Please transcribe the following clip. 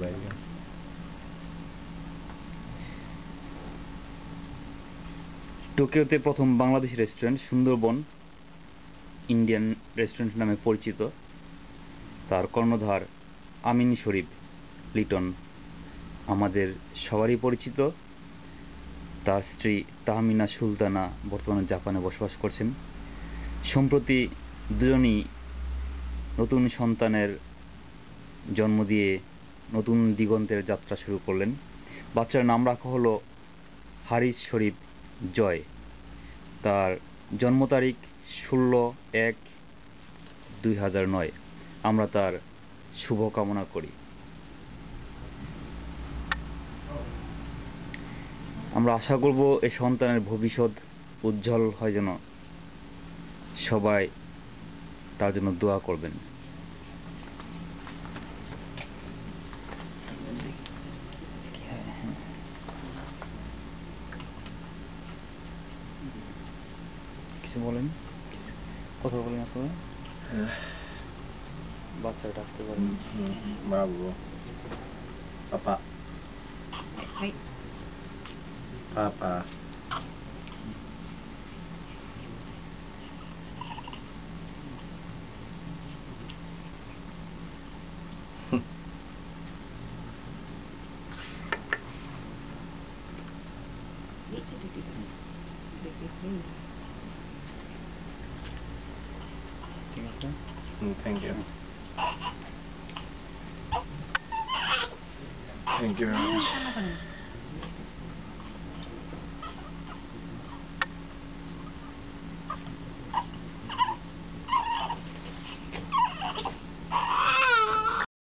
বাইরে। টোকিওতে প্রথম Bangladeshi restaurant Sundarban Indian restaurant নামে পরিচিত। তার কর্ণধার আমিন শরীফ লিটন আমাদের সবারই পরিচিত। তার স্ত্রী তাহমিনা সুলতানা বর্তমানে জাপানে বসবাস করছেন। সম্প্রতি দুজনই নতুন সন্তানের জন্ম দিয়ে নতুন দিগন্তের যাত্রা শুরু করলেন। বাচ্চার নাম রাখা হলো হারিস শরীফ জয়। তার জন্ম তারিখ 16/1/2009। আমরা তার শুভ কামনা করি। আমরা আশা করব এই সন্তানের ভবিষ্যৎ উজ্জ্বল হয়, যেন সবাই তার জন্য দোয়া করবেন। কিছু বলেন, কথা বলেন আপনারা। বাচ্চা ডাকতে পারেন। বাবু পাপা পাপা ঠিক আছে, thank you, thank you very much.